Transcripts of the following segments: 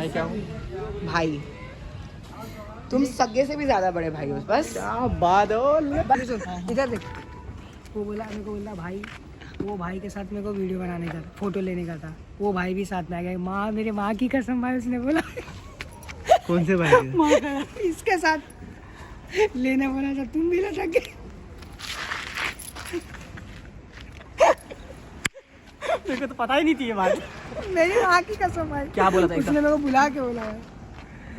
मैं क्या हूँ? भाई तुम सगे से भी ज्यादा बड़े भाई हो। बस क्या बात हो। इधर देख, वो बोला मेरे को, बोला भाई वो भाई के साथ मेरे को वीडियो बनाने का फोटो लेने का था, वो भाई भी साथ में आ गया। माँ, मेरे माँ की कसम भाई, उसने बोला कौन से भाई? माँ का इसके साथ लेने बोला था, तुम भी ले सके। मेरे को तो पता ही नहीं थी ये बात। मेरी माँ की कसम भाई। क्या बोला था? उसने मेरे को बुला के बोला है,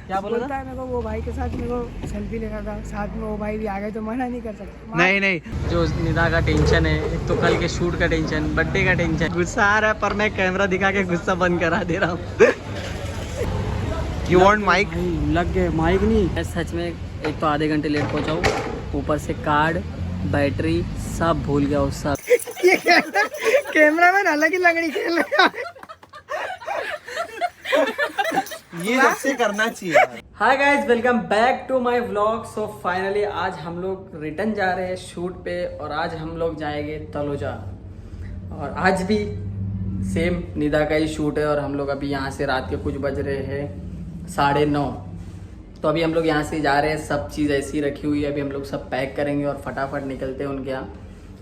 क्या बोला था? है मेरे को वो भाई के साथ मेरे को सेल्फी लेना था, साथ में वो भाई भी आ गए तो मना नहीं कर सकते। नहीं, जो निदा का टेंशन है, एक तो कल के शूट का टेंशन, बर्थडे का टेंशन, गुस्सा आ रहा है पर मैं कैमरा दिखा के गुस्सा बंद करा दे रहा हूँ। You want mic? लग गए माइक नहीं। मैं सच में एक तो आधे घंटे लेट पहुँचा हूँ, ऊपर से कार्ड बैटरी सब भूल गया उस सब। ये कैमरा मैन अलग ही लंगड़ी खेल रहा है। ये ऐसे करना चाहिए। Hi guys, welcome back to my vlog. So finally आज हम लोग रिटर्न जा रहे हैं शूट पे और आज हम लोग जाएंगे तलोजा। और आज भी सेम निदा का ही शूट है और हम लोग अभी यहाँ से रात के कुछ बज रहे हैं 9:30। तो अभी हम लोग यहाँ से जा रहे हैं, सब चीज़ ऐसी रखी हुई है, अभी हम लोग सब पैक करेंगे और फटाफट निकलते हैं उनके यहाँ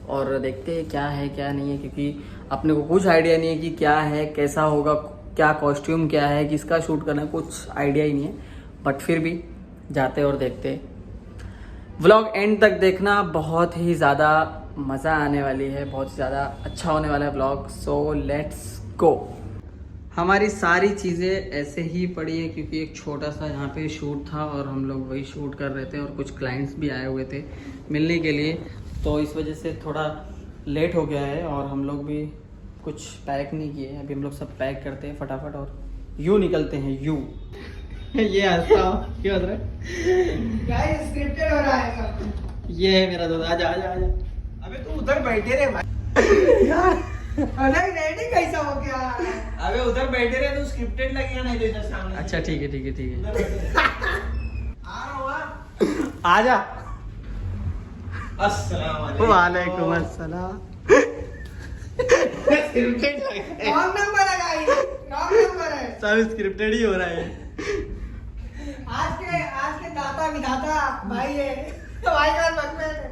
और देखते हैं क्या है क्या नहीं है, क्योंकि अपने को कुछ आइडिया नहीं है कि क्या है, कैसा होगा, क्या कॉस्ट्यूम क्या है, किसका शूट करना है, कुछ आइडिया ही नहीं है। बट फिर भी जाते और देखते। व्लॉग एंड तक देखना, बहुत ही ज़्यादा मज़ा आने वाली है, बहुत ज़्यादा अच्छा होने वाला है व्लॉग। So let's go. हमारी सारी चीज़ें ऐसे ही पड़ी है क्योंकि एक छोटा सा यहाँ पे शूट था और हम लोग वही शूट कर रहे थे और कुछ क्लाइंट्स भी आए हुए थे मिलने के लिए, तो इस वजह से थोड़ा लेट हो गया है और हम लोग भी कुछ पैक नहीं किए। अभी हम लोग सब पैक करते हैं फटाफट और यूँ निकलते हैं यूँ। ये हंसता हूँ, क्यों हंस रहा है? गाइस स्क्रिप्टेड हो रहा है सब। ये है मेरा दोस्त, आजा आजा आजा। अबे तू उधर बैठे रहे भाई। यार अलग रेडी कैसा हो गया? अबे उधर बैठे रहे तो स्क्रिप्टेड लगेगा, नहीं तो इधर सामने। अच्छा ठीक है ठीक है ठीक है, उधर बैठे रहे। आ रहा हूँ। आजा। अस्सलाम वालेकुम। वालेकुम अस्सलाम। स्क्रिप्टेड लग रहा है। रॉन्ग नंबर है गाइस, रॉन्ग नंबर है। सब स्क्रिप्टेड ही हो रहा है। आज के दाता विधाता भाई है, भाई का भगवान है।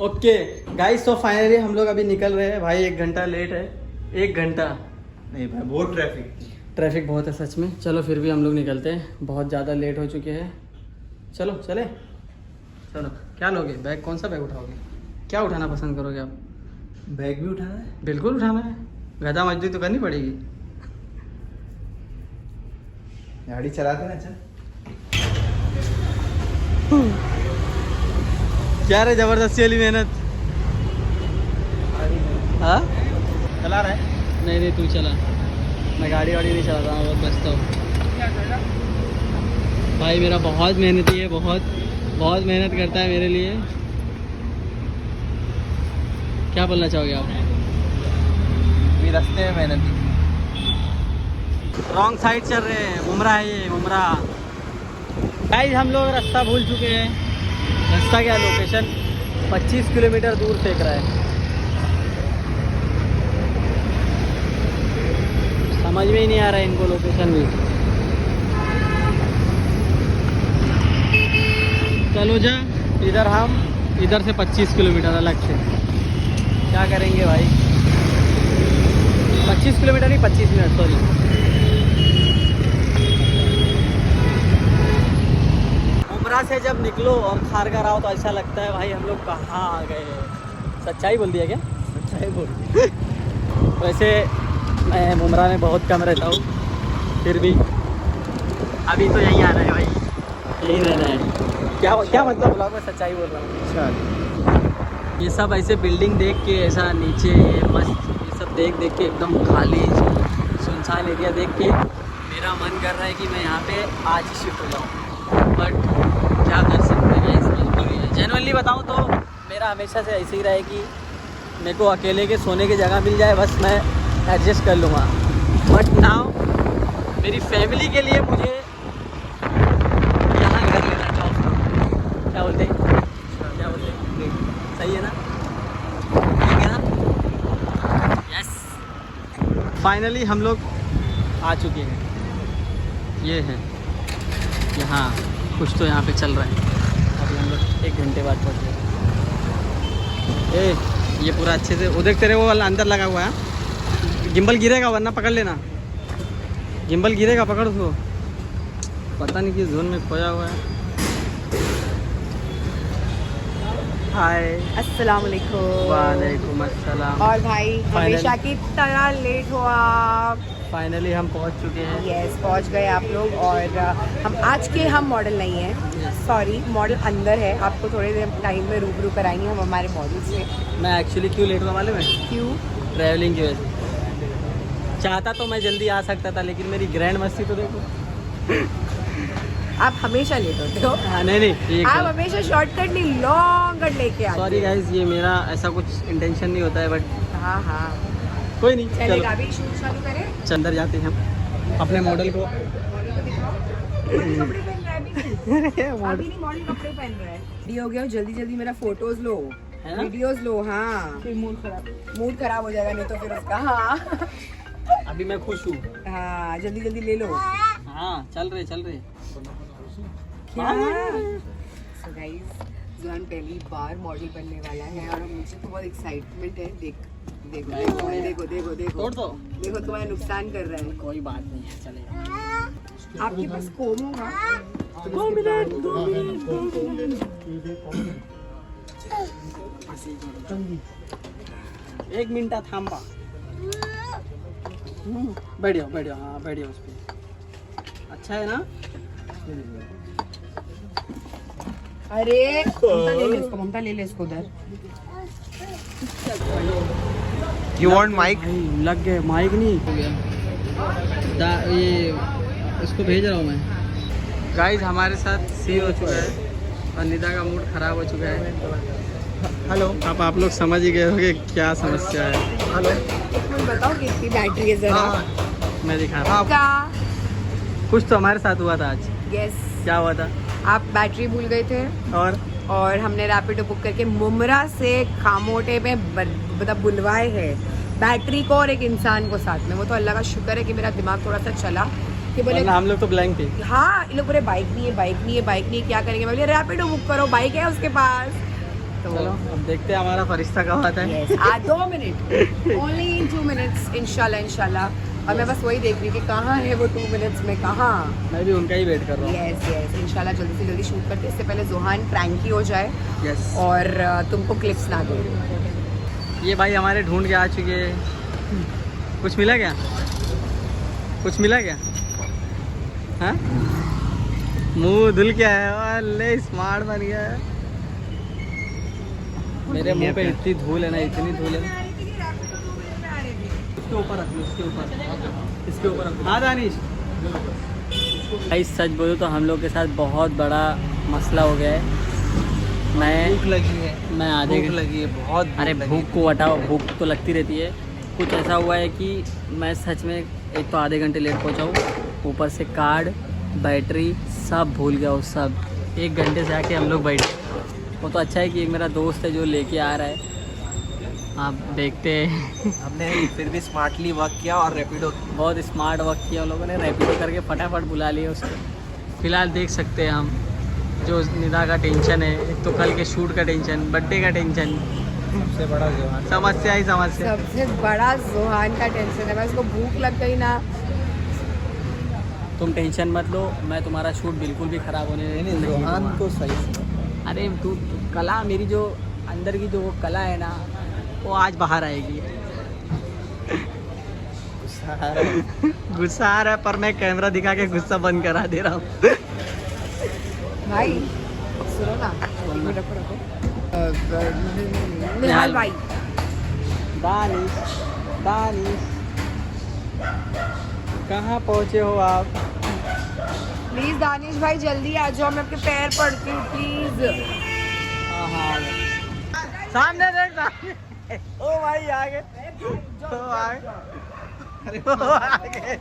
ओके गाइस, तो फाइनली हम लोग अभी निकल रहे हैं। भाई 1 घंटा लेट है, 1 घंटा। नहीं भाई, बहुत ट्रैफिक बहुत है सच में। चलो फिर भी हम लोग निकलते हैं, बहुत ज़्यादा लेट हो चुके हैं। चलो चले चलो। क्या लोगे? बैग कौन सा बैग उठाओगे? क्या उठाना पसंद करोगे आप? बैग भी उठाना है? बिल्कुल उठाना है, गधा मजदूरी तो करनी पड़ेगी। गाड़ी चलाते ना, चल। क्या रे, जबरदस्ती वाली मेहनत। हाँ चला रहा है? नहीं तू चला, मैं गाड़ी वाड़ी नहीं चलाता हूँ, बहुत बचता हूँ। भाई मेरा बहुत मेहनती है, बहुत मेहनत करता है मेरे लिए। क्या बोलना चाहोगे आप? अभी रास्ते में मेहनती। रॉन्ग साइड चल रहे हैं, मुमरा है ये, मुमरा। गाइस हम लोग रास्ता भूल चुके हैं। रास्ता क्या, लोकेशन 25 किलोमीटर दूर फेंक रहा है। समझ में ही नहीं आ रहा है इनको लोकेशन भी। चलो जा इधर, हम इधर से 25 किलोमीटर अलग से। क्या करेंगे भाई? 25 किलोमीटर नहीं, 25 मिनट सॉरी। उमरा से जब निकलो और खारगर आओ तो ऐसा लगता है भाई हम लोग कहाँ आ गए। सच्चाई बोल दिया क्या? सच्चाई बोल। वैसे मैं मुमरा में बहुत कम रहता हूँ, फिर भी अभी तो यहीं आना है भाई, यहीं रहना है। क्या मतलब ब्लॉग में सच्चाई बोल रहा हूँ। अच्छा, ये सब ऐसे बिल्डिंग देख के, ऐसा नीचे ये मस्त, ये सब देख के एकदम खाली सुनसान एरिया देख के मेरा मन कर रहा है कि मैं यहाँ पे आज ही शिफ्ट हो जाऊँ, बट क्या कर सकते हैं, इस मजबूरी है। जेन्युइनली बताऊँ तो मेरा हमेशा से ऐसे ही रहा है कि मेरे को अकेले के सोने की जगह मिल जाए, बस मैं एडजस्ट कर लूँगा। बट नाउ मेरी फैमिली के लिए मुझे यहाँ घर लेना चाहूँगा। क्या बोलते हैं? सही है ना? ठीक है ना? यस। फाइनली हम लोग आ चुके हैं। ये है यहाँ, कुछ तो यहाँ पे चल रहा है। अभी हम लोग 1 घंटे बाद पहुँचे। ये पूरा अच्छे से उधर तेरे वो वाला अंदर लगा हुआ है। गिम्बल गिरेगा वरना पकड़ लेना, गिम्बल गिरेगा, पकड़ उसको। पता नहीं किस जोन में खोया हुआ है। हाय, अस्सलाम वालेकुम। वालेकुम अस्सलाम। और भाई हमेशा की तरह लेट हो आप। फाइनली हम पहुंच चुके हैं। यस, पहुंच गए आप लोग। और हम मॉडल नहीं हैं, सॉरी, मॉडल अंदर है। आपको थोड़े देर टाइम में रूबरू कराएंगे हम हमारे मॉडल से। मैं एक्चुअली क्यों लेट हुआ मालूम है? क्यों? ट्रैवलिंग की वजह से। चाहता तो मैं जल्दी आ सकता था, लेकिन मेरी ग्रैंड मस्ती तो देखो। आप हमेशा लेट होते हो। नहीं आप हमेशा शॉर्टकट नहीं, लॉन्ग कट लेके आते हो। सॉरी गाइज, ये मेरा ऐसा कुछ इंटेंशन नहीं होता है, बट हाँ हाँ, कोई नहीं, चलो चलेगा। अभी शूट चालू करें। अंदर जाते हैं हम अपने मॉडल को। मॉडल कपड़े पहन रहा है अभी नहीं। अभी नहीं, मॉडल कपड़े पहन रहा है। रेडी हो गया, जल्दी जल्दी मेरा फोटोज लो, है ना? वीडियोस लो। हाँ, फिर मूड खराब हो जाएगा नहीं तो फिर उसका। हाँ अभी मैं खुश हूँ। हाँ, जल्दी जल्दी ले लो। हाँ, चल रहे सो गाइस, जुहान पहली बार मॉडल बनने वाला है और मुझे तो बहुत एक्साइटमेंट है। देखो देखो देखो देखो देखो तोड़ दो। देखो, तुम्हारा नुकसान कर रहा है। कोई बात नहीं है, चलेगा। आपके पास कोम होगा? 2 मिनट। 1 मिनट थांबा। बैठ जाओ, हाँ बैठ जाओ उस पर। अच्छा है ना? अरे ममता ले ले इसको उधर। You want mic? लग गए माइक नहीं हो गया। ये इसको भेज रहा हूँ मैं। गाइस, हमारे साथ सीन हो चुका है और निदा का मूड खराब हो चुका है। हेलो, आप लोग समझ ही गए होंगे क्या समस्या है। हेलो, एक मिनट बताओ कितनी बैटरी है जरा। मैं दिखा रहा हूँ। का कुछ तो हमारे साथ हुआ था आज। यस, क्या हुआ था? आप बैटरी भूल गए थे और हमने रैपिडो बुक करके मुमरा से खामोटे में मतलब बुलवाए हैं बैटरी को और एक इंसान को साथ में। वो तो अल्लाह का शुक्र है कि मेरा दिमाग थोड़ा सा चला कि बोले हम लोग तो ब्लैंक थे। हाँ, ये लोग बोले बाइक नहीं है, क्या करेंगे? मैं बोले रैपिडो बुक करो, बाइक है उसके पास। तो चलो अब देखते हैं हमारा फरिश्ता कब आता है। 2 मिनट, ओनली 2 मिनट्स, इंशाल्लाह। और मैं बस वही देख रही हूँ कि कहाँ है वो 2 मिनट्स में, कहाँ। मैं भी उनका ही वेट कर रहा हूँ। यस इंशाल्लाह जल्दी से जल्दी शूट करते, इससे पहले जोहान प्रैंकी हो जाए यस। और तुमको क्लिप्स ना दो। ये भाई हमारे ढूंढ के आ चुके हैं। कुछ मिला क्या? हाँ, मुंह धुल क्या है? अल्ले स्मार्ट बन गया है। मेरे मुंह पे इतनी धूल है ना, इतनी धूल है। इसके ऊपर रख लो, इसके ऊपर रख लो। हाँ दानिश, भाई सच बोलो तो हम लोग के साथ बहुत बड़ा मसला हो गया है। भूख लगी है। मैं आधे भूख लगी है बहुत। अरे भूख को हटाओ, भूख तो लगती रहती है। कुछ ऐसा हुआ है कि मैं सच में एक तो आधे घंटे लेट पहुंचा हूँ, ऊपर से कार्ड, बैटरी सब भूल गया हूँ सब। 1 घंटे से आके हम लोग बैठे। वो तो अच्छा है कि एक मेरा दोस्त है जो लेके आ रहा है। आप देखते हैं। हमने फिर भी स्मार्टली वर्क किया और रैपिडो बहुत स्मार्ट वर्क किया उन लोगों ने, रैपिडो करके फटाफट बुला लिया उसको। फिलहाल देख सकते हैं हम जो निदा का टेंशन है, एक तो कल के शूट का टेंशन, बर्थडे का टेंशन, सबसे बड़ा जोहान। समस्या ही समस्या। सबसे बड़ा जोहान का टेंशन है। मैं उसको भूख लग गई ना। तुम टेंशन मत लो, मैं तुम्हारा शूट बिल्कुल भी खराब होने नहीं जोहान दूंगा। को सही। अरे तू कला, मेरी जो अंदर की जो वो कला है ना, वो आज बाहर आएगी। गुस्सा आ रहा है पर मैं कैमरा दिखा के गुस्सा बंद करा दे रहा हूँ। भाई सुनो ना, रखो निहाल भाई। दानिश कहाँ पहुँचे हो आप? प्लीज दानिश भाई जल्दी आ जाओ, मैं आपके पैर पड़ती हूँ प्लीज। हाँ, सामने देख, सामने। ओ भाई आ गए, ओ आ गए, अरे ओ आ गए।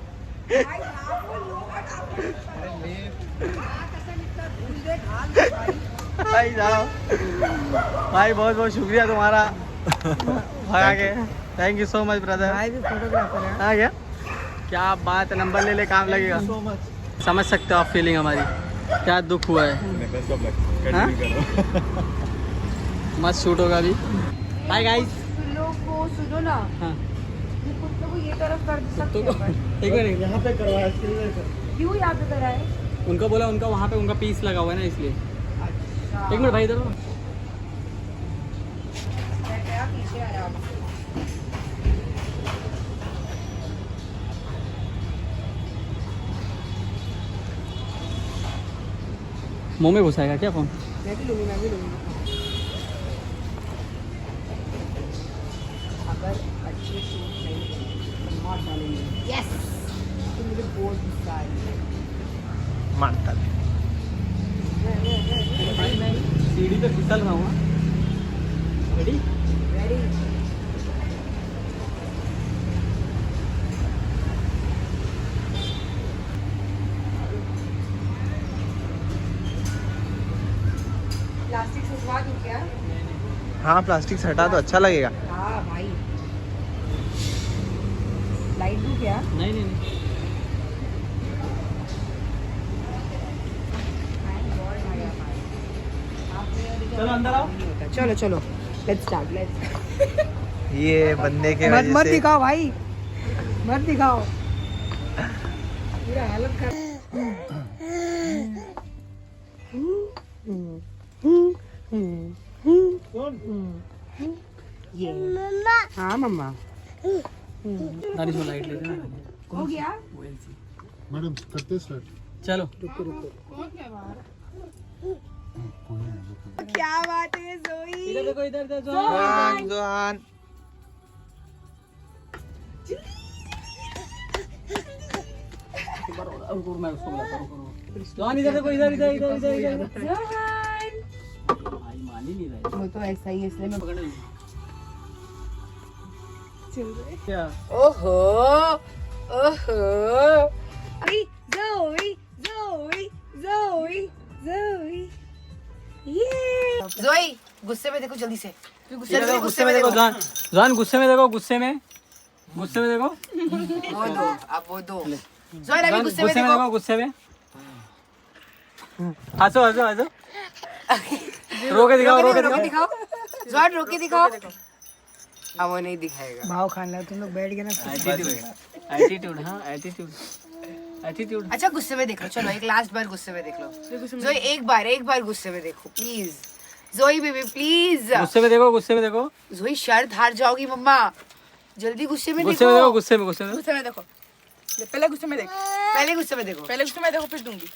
भाई जाओ भाई, बहुत बहुत शुक्रिया तुम्हारा भगा के। Thank you so much brother. भाई भी फोटोग्राफर है। हाँ क्या बात है, नंबर ले ले काम लगेगा। So much. समझ सकते हो आप फीलिंग हमारी, क्या दुख हुआ है। हाँ? मस्त शूट होगा अभी। Hi guys. सुनो ना, हाँ ये कुत्तों को ये तरफ कर सकते तो हैं पर एक मिनट, यहाँ पे करवाया क्यों यहाँ पे करा है? उनका बोला उनका वहाँ पे उनका पीस लगा हुआ है ना इसलिए। अच्छा एक मिनट भाई इधर आओ। मैं गया पीछे आराम से। मुंह में घुसाएगा क्या फोन? मैं भी लूँगी अगर अच्छे शूट नहीं तो मार डालेंगे। यस तो मुझे बहुत गुस्सा है। मानता भाई मैं सीढ़ी पे फिसल रहा हूँ। रेडी? रेडी प्लास्टिक सुखवा दूँ क्या? हाँ प्लास्टिक से हटा तो अच्छा लगेगा। हाँ भाई लाइट दूँ क्या? नहीं नहीं नहीं। चलो अंदर आओ। चलो चलो लेट्स स्टार्ट लेट्स। ये बंदे के मत वजह मत से दिखाओ भाई, मत दिखाओ, पूरा हालत खराब। ये हाँ मम्मा दानिश वो लाइट लेते ना। हो गया। मैडम करते स्टार्ट। चलो क्या बात है जोई। इधर देखो, इधर देखो। जोहान मैं उसको बुलाता हूँ। जॉन इधर देखो, इधर इधर इधर इधर इधर। जोहान भाई मान ही नहीं रहा वो तो ऐसा ही है इसलिए मैं पकड़ चल रही। क्या। ओहो ओहो अरे जोई जोई जोई जोई ये जोई गुस्से में देखो जल्दी से। गुस्से में देखो जॉन, जॉन गुस्से में देखो, गुस्से में देखो। वो दो अब वो दो जोई अभी जॉन गुस्से में देखो। गुस्से में हंसो हंसो हंसो। रोके दिखाओ, रोके दिखाओ। जोई रोके दिखाओ। अब वो नहीं दिखाएगा। भाव खाना तुम लोग बैठ गए ना। एटीट्यूड। हाँ एटीट्यूड। अच्छा गुस्से में देख लो, चलो एक लास्ट बार गुस्से में देख लो। जोई एक बार गुस्से में देखो प्लीज। जोई बेबी प्लीज। गुस्से में देखो। जोई शर्त हार जाओगी मम्मा, जल्दी गुस्से में गुस्से देखो। में देखो, गुस्से में गुस्से में देखो, पहले गुस्से में देखो, पहले गुस्से में देखो। पहले गुस्से में देखो फिर दूंगी।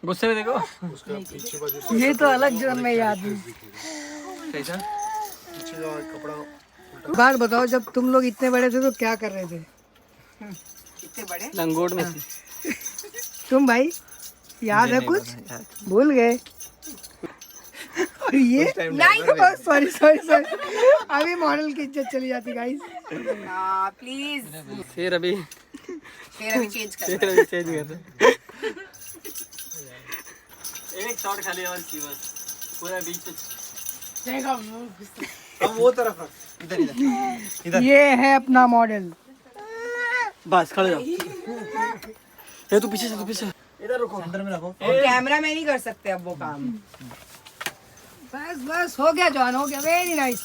गुस्से में देखो। उसका पीछे बाजू ये तो अलग जोन में याद है। कैसा? पीछे जाओ, कपड़ा बात बताओ, जब तुम लोग इतने बड़े थे तो क्या कर रहे थे इतने बड़े लंगोट में से। तुम भाई? याद है कुछ? भूल गए? और ये नहीं सॉरी अभी मॉडल की इज्जत चली जाती गाइस। प्लीज फिर अभी चेंज कर। चेंज कर दे। एक शॉट खाली और की बस, पूरा बीच में। अब वो तरफ रख, इधर इधर। ये है अपना मॉडल। बस खड़े जाओ। ये तू पीछे से, तू पीछे इधर रुको, अंदर में रखो। कैमरा में नहीं कर सकते अब वो काम। बस हो गया जॉन, हो गया। Very nice.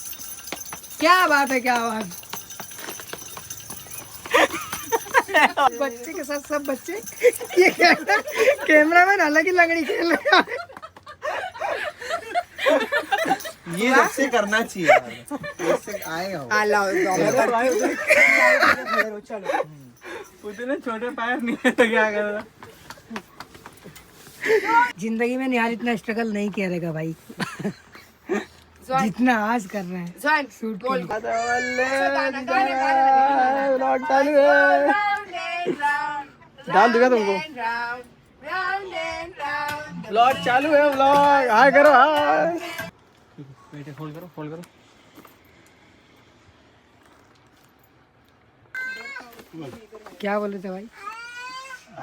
क्या बात है, क्या बात। बच्चे के साथ सब बच्चे। ये कैमरामैन अलग ही लंगड़ी खेल रहे हैं। ये सबसे करना चाहिए यार, इससे आएगा वो। चलो उतने छोटे पैर नहीं है तो क्या कर रहा। जिंदगी में निहाल इतना स्ट्रगल नहीं किया रहेगा भाई जितना आज कर रहे हैं। जोन शूट बोल। व्लॉग चालू है। डाल दूंगा तुमको। व्लॉग चालू है, व्लॉग हाय करो, हाय। बेटे होल्ड करो। क्या बोले थे भाई?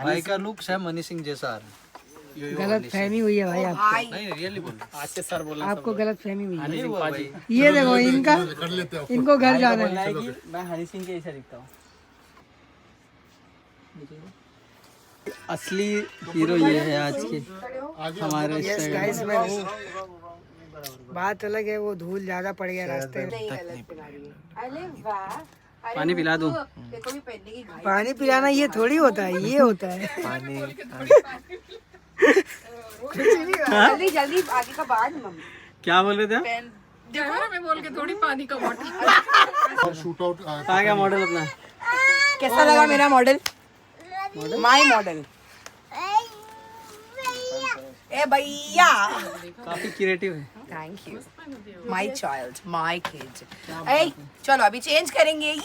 भाई का लुक है मनी सिंह जैसा आ रहा है। गलत फहमी हुई है भाई आपको। नहीं रियली बोल आज से सर बोलना आपको गलत फहमी हुई है। हनी सिंह पाजी ये देखो इनका, कर लेते हैं इनको घर जाना बोलना है। है कि मैं हनी सिंह के ऐसा दिखता हूँ। असली हीरो ये है आज के हमारे यस गाइस, मैं हूँ। बात अलग है, वो धूल ज्यादा पड़ गया रास्ते में। अरे वाह, अरे पानी पिला दूं? देखो भी पहनने की घाई। पानी पिलाना ये थोड़ी होता है, ये होता है। जल्दी जल्दी आगे का बाढ़ मम्मी। क्या बोल रहे थे आप? देखो ना मैं बोल के थोड़ी पानी का बॉटल। शूट आउट कहाँ गया मॉडल अपना? कैसा लगा मेरा मॉडल? My model. ए भैया, काफी क्रिएटिव है। Thank you my child, my kid. ए चलो अभी चेंज करेंगे। ये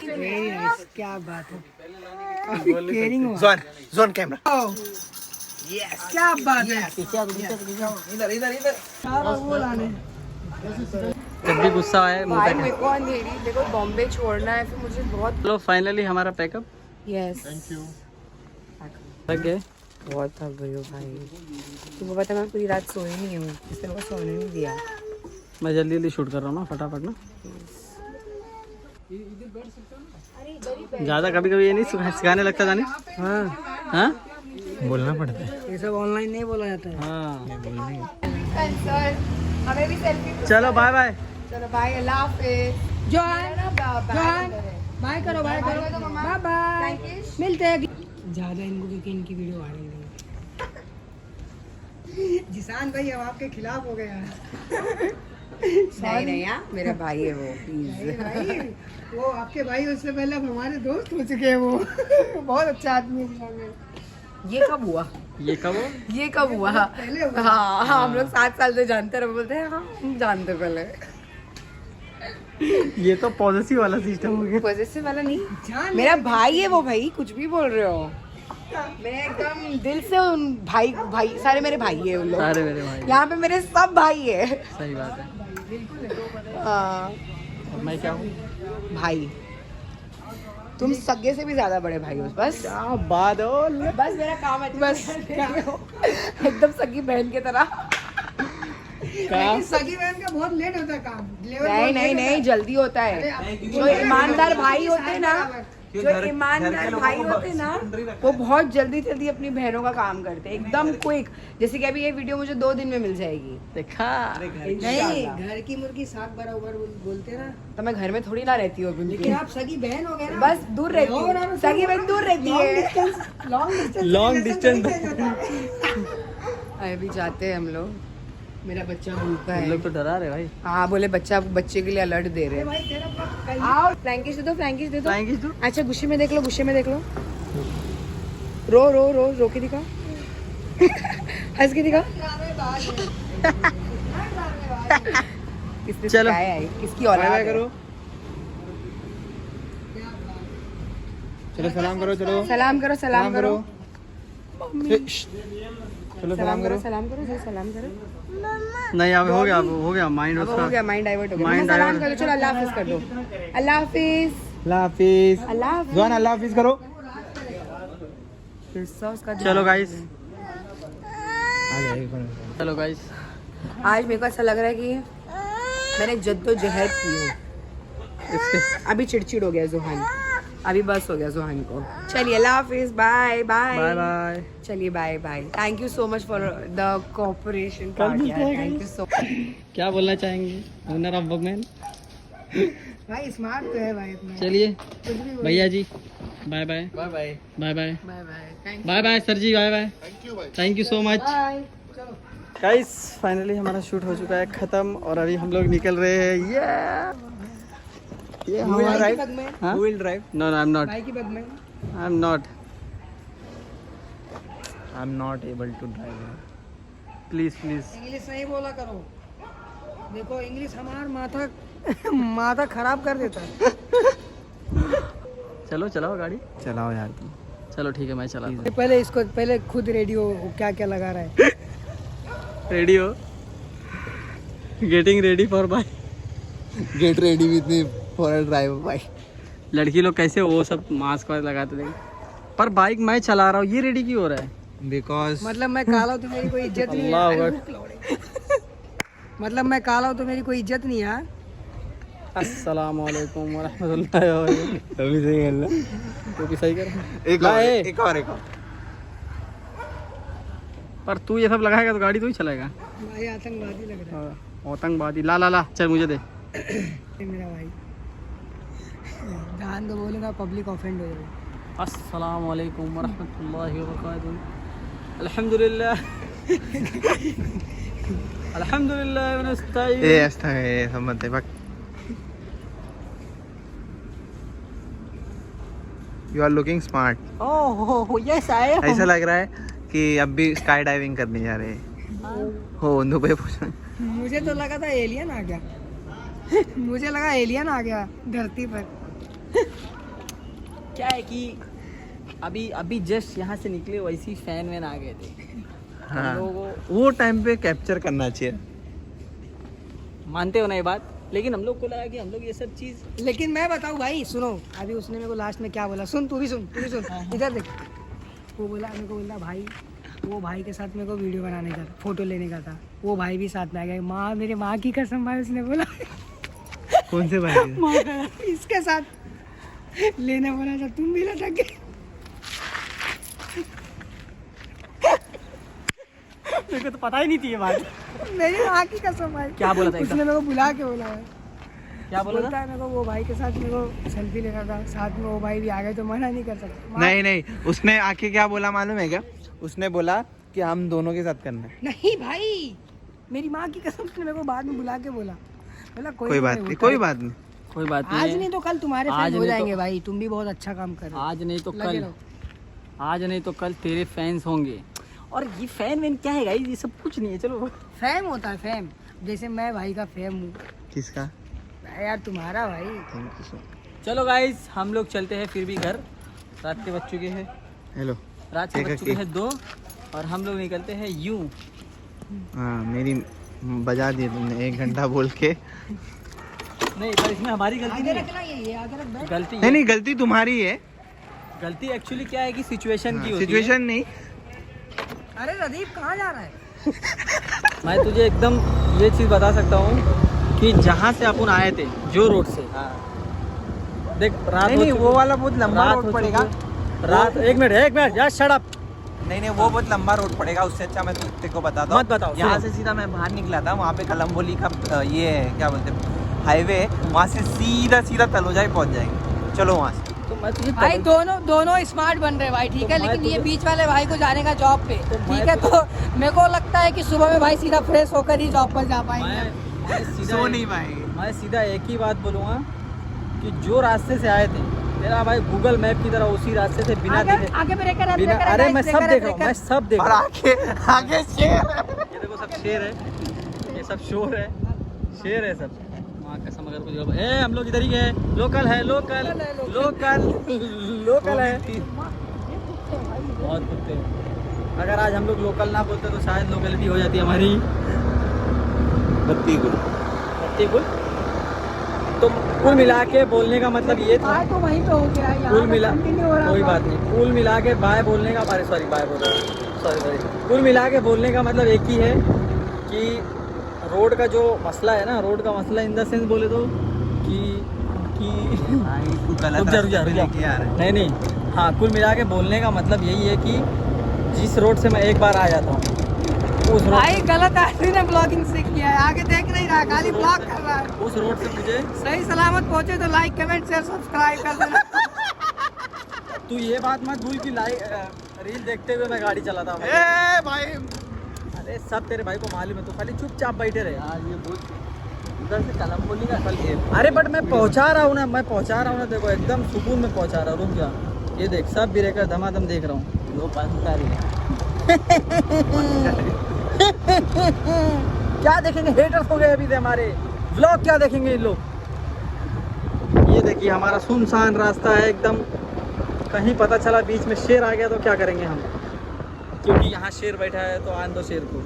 Very nice, क्या बात है। केयरिंग हुआ। जोन कैमरा क्या बात है। इधर इधर इधर वो लाने। जब भी गुस्सा आए मुंह भाई पे मेरे को अंधेरी देखो बॉम्बे छोड़ना है, फिर मुझे बहुत। चलो फाइनली हमारा पैकअप यस थैंक यू। लग गए। बहुत थक गई हो भाई। तुमको पता है मैं पूरी रात सोई नहीं हूँ, किसी ने को सोने नहीं दिया। मैं जल्दी जल्दी शूट कर रहा हूँ ना, फटाफट ना। ज्यादा कभी कभी ये नहीं सिखाने लगता जाने। हाँ, हाँ बोलना पड़ता है। ये सब ऑनलाइन नहीं बोला जाता है। हाँ सर हमें भी सेल्फी। चलो बाय बाय। चलो बाय, अल्लाह हाफिज। जॉन, बाय करो, बाय करो, बाय बाय, मिलते हैं। ज्यादा इनको क्योंकि इनकी वीडियो वायरल नहीं। जिसान भाई अब आपके खिलाफ हो गया। नहीं नहीं यार, मेरा भाई है वो, प्लीज। भाई वो आपके भाई, उससे पहले अब हमारे दोस्त हो चुके हैं वो। बहुत अच्छा आदमी है जिसान भाई। ये कब हुआ? ये कब हो? ये कब हुआ? पहले हुआ। हाँ हम लोग 7 साल से जानते रहे, बोलते हैं हाँ हम जानते पहले। ये तो पॉजिटिव वाला सिस्टम हो गया। पॉजिटिव वाला नहीं, मेरा भाई है वो। भाई कुछ भी बोल रहे हो, मैं एकदम दिल से उन भाई भाई सारे मेरे भाई है उन लोग। सारे मेरे भाई। यहाँ पे मेरे सब भाई है। सही बात है। हाँ अब मैं क्या हूँ? भाई, तुम सगे से भी ज्यादा बड़े भाई हो। बस क्या बात हो। बस मेरा काम है बस एकदम सगी बहन की तरह। लेकिन सगी बहन का बहुत लेट होता है काम। नहीं नहीं नहीं, जल्दी होता है। जो ईमानदार भाई होते हैं ना, जो ईमानदार भाई होते हैं ना, वो बहुत जल्दी जल्दी अपनी बहनों का काम करते हैं, एकदम क्विक। जैसे कि अभी ये वीडियो मुझे 2 दिन में मिल जाएगी। देखा? नहीं, घर की मुर्गी साग बराबर बोलते ना। तो मैं घर में थोड़ी ना रहती हूँ अभी लेकिन उनकी। आप सगी बहन हो गए ना। बस दूर रहती हूँ, सगी बहन दूर रहती है। लॉन्ग डिस्टेंस अभी जाते हैं हम लोग, मेरा बच्चा भूखा हम है। लोग तो डरा रहे भाई। हाँ बोले बच्चे के लिए अलर्ट दे रहे हैं। आओ फ्लैंकिश दे दो, फ्लैंकिश दे दो। फ्लैंकिश दो। अच्छा गुस्से में देख लो, गुस्से में देख लो। रो रो रो रो के दिखा। हंस के दिखा। किसने चलो। सिखाया है? किसकी औलाद है? करो। चलो सलाम करो। चलो सलाम करो, सलाम करो, चलो सलाम करो, सलाम करो, जी सलाम करो। नहीं अब हो गया माइंड अब हो गया, माइंड डाइवर्ट हो गया। Mind मम्मा, सलाम divert। करो, चलो अल्लाह हाफिज कर दो। अल्लाह हाफिज, अल्लाह हाफिज। अल्लाह हाफिज। जवान अल्लाह हाफिज करो। फिर उसका चलो गाइस। चलो गाइस। आज मेरे को ऐसा लग रहा है कि मैंने जद्दोजहद की है। अभी चिड़चिड़ हो गया जुहान, अभी बस हो गया जुहान को। चलिए अल्लाह हाफिज, बाय बाय बाय बाय। चलिए bye bye. Thank you so much for the cooperation. Thank you so much. क्या बोलना चाहेंगे ओनर ऑफ बगमैन? भाई स्मार्ट तो है भाई अपना। चलिए भैया जी bye bye. Bye bye bye bye. Bye bye. Bye bye sir जी, बाय बाय। थैंक यू भाई। Thank you so much. Guys finally हमारा शूट हो चुका है खत्म और अभी हम लोग निकल रहे हैं। ये हमारा Who will drive? No I am not. भाई की बग में। I am not. I am not able to drive. Please please. English नहीं बोला करो। देखो इंग्लिश हमारा माथा खराब कर देता है। चलो चलाओ गाड़ी। चलाओ यार तुम। चलो ठीक है मैं चलाता हूँ। पहले खुद रेडियो क्या क्या लगा रहा है। Radio getting ready for bike. Get ready with me for a drive भाई। लड़की लोग कैसे वो सब मास्क वास्क लगाते थे, पर बाइक मैं चला रहा हूँ, ये रेडी क्यों हो रहा है? बिकॉज मतलब मैं काला हूँ तो मेरी कोई इज्जत नहीं अल्लाह है। अकबर। मतलब मैं काला हूँ तो मेरी कोई इज्जत नहीं है। अस्सलाम वालेकुम व रहमतुल्लाहि व बरकातहू। अभी सही कर तू भी सही कर। एक ला और ए। एक और पर तू ये सब लगाएगा तो गाड़ी तू ही चलाएगा। भाई आतंकवादी लग रहा हाँ, आतंकवादी। ला ला ला चल मुझे दे। है मेरा भाई। जान तो बोलूँगा पब्लिक ऑफेंड हो जाएगी। अस्सलाम वालेकुम व रहमतुल्लाहि व बरकातहू। अल्हम्दुलिल्लाह अल्हम्दुलिल्लाह व नस्तईन। ये ऐसा है समझते बक। You are looking smart. Oh yes I am. ऐसा लग रहा है कि अब भी स्काई डाइविंग करने जा रहे हैं। हो दुबई पूछना। मुझे तो लगा था एलियन आ गया। मुझे लगा एलियन आ गया धरती पर। क्या है कि अभी अभी जस्ट यहाँ से निकले वैसी फैन वैन आ गए थे। हाँ हम लोगों वो टाइम पे कैप्चर करना चाहिए। मानते हो ना ये बात, लेकिन हम लोग को लगा कि हम लोग ये सब चीज़। लेकिन मैं बताऊँ भाई सुनो, अभी उसने मेरे को लास्ट में क्या बोला सुन, तू भी सुन इधर देख। वो बोला मेरे को, बोला भाई वो भाई के साथ मेरे को वीडियो बनाने का था, फोटो लेने का था। वो भाई भी साथ में आ गया। माँ मेरे माँ की कसम भाई उसने बोला। कौन से भाई? माँ इसके साथ लेने बोला था, तुम भी लटक गए। मेरे को तो पता ही नहीं थी ये बात। मेरी माँ की कसम भाई। क्या बोला था एकदम? उसने मेरे को बुला के बोला है। क्या बोला बोलता था? है मेरे को वो भाई के साथ मेरे को सेल्फी लेना था, साथ में वो भाई भी आ गए तो मना नहीं कर सकते। नहीं नहीं, उसने आके क्या बोला मालूम है क्या? उसने बोला कि हम दोनों के साथ करना है। नहीं भाई, मेरी माँ की कसम उसने मेरे को बाद में बुला के बोला कोई बात नहीं, कोई बात नहीं। कोई बात नहीं आज है। नहीं तो कल तुम्हारे आज फैन हो नहीं तो- जाएंगे भाई। तुम भी बहुत अच्छा काम कर रहे हो। आज नहीं तो लगे कल, रहो। आज नहीं तो कल तेरे फैंस होंगे। और ये फैन वैन क्या है गाइस, ये सब कुछ नहीं है। चलो फैम होता है फैम। जैसे मैं भाई का फैम हूँ किसका? यार, तुम्हारा भाई। थैंक यू सो। चलो गाइस हम लोग चलते हैं फिर भी घर। रात के बज चुके हैं, हेलो। रात के एक बज चुके एक। हैं 2 और हम लोग निकलते हैं यूं। हाँ मेरी बजा दी तुमने 1 घंटा बोल के। नहीं पर इसमें हमारी गलती आगे नहीं रखना ये आगे रख है। गलती नहीं नहीं, गलती तुम्हारी है। गलती एक्चुअली क्या है कि सिचुएशन की होती सिचुएशन नहीं। अरे रदीप कहाँ जा रहा है? है। मैं तुझे एकदम ये चीज़ बता सकता हूँ कि जहाँ से अपन आए थे, जो रोड से, देख रात नहीं हो नहीं, चुकी- वो वाला बहुत लंबा रात रोड हो पड़ेगा। चुकी- रात 1 मिनट यार शट अप। नहीं नहीं, वो बहुत लंबा रोड पड़ेगा। उससे अच्छा मैं तेरे को बताता मत बताओ, यहाँ सुनो। से सीधा मैं बाहर निकला था, वहाँ पे कलम्बोली का ये क्या बोलते हैं हाईवे, वहाँ से सीधा सीधा तलोजा ही पहुँच जाएंगे। चलो वहाँ से। तो मैं तुझे भाई दोनों स्मार्ट बन रहे भाई, ठीक है। तो मैं लेकिन ये तुझे- बीच वाले भाई को जाने का जॉब पे, तो मैं ठीक है। तो मेरे को लगता है कि सुबह में भाई सीधा फ्रेश होकर ही जॉब पर जा पाएंगे। मैं सीधा सो नहीं पाएंगे। मैं सीधा एक ही बात बोलूँगा कि जो रास्ते से आए थे, मेरा भाई गूगल मैप की तरह उसी रास्ते से बिना आगे देखे आगे ब्रेकर है, बिना, ब्रेकर है, अरे guys, मैं सब ब्रेकर है, देख रहा हूँ, ब्रेकर। मैं सब देख और रहा हूँ। आगे शेर है। ये देखो सब शेर है, ये सब शोर है, शेर है सब। माँ कसम अगर कुछ ए हम लोग इधर ही गए। लोकल है, लोकल लोकल लोकल है। बहुत कुत्ते हैं। अगर आज हम लोग लोकल ना बोलते तो शायद लोकलिटी हो जाती हमारी बत्ती गुल। बत्ती गुल। तो कुल मिला के बोलने का मतलब ये था, भाई तो वहीं पे हो गया है, यहाँ कुल पे मिला continue हो रहा कोई था। बात नहीं, कुल मिला के बाय बोलने का सॉरी बाय बोल रहा हूँ, सॉरी कुल मिला के बोलने का मतलब एक ही है कि रोड का जो मसला है ना, रोड का मसला इन द सेंस बोले तो कि तू गलत रुक जा, रास्ते पे लेके आ रहा है। नहीं हाँ, कुल मिला के बोलने का मतलब यही है कि जिस रोड से मैं एक बार आ जाता हूँ उस रोड भाई गलत आदमी ने ब्लॉगिंग सीख लिया है, आगे देख नहीं रहा, खाली ब्लॉग कर रहा है। उस रोड से मुझे सही सलामत पहुंचे तो लाइक कमेंट शेयर सब्सक्राइब कर देना। तू ये बात मत भूल कि रील देखते हुए मैं गाड़ी चलाता हूँ। ए भाई, अरे सब तेरे भाई को मालूम है, तो खाली चुपचाप बैठे रहे। हाँ ये बोल उधर से कलम बोली का कल ये। अरे बट मैं पहुंचा रहा हूँ ना, देखो एकदम सुकून में पहुंचा रहा हूँ। रुक जा, ये देख सब ब्रेकर धमाधम देख रहा हूँ। लो पास उतार क्या देखेंगे, हेटर्स हो गए अभी से हमारे व्लॉग, क्या देखेंगे ये लोग। ये देखिए हमारा सुनसान रास्ता है एकदम, कहीं पता चला बीच में शेर आ गया तो क्या करेंगे हम, क्योंकि यहाँ शेर बैठा है तो आन दो शेर को।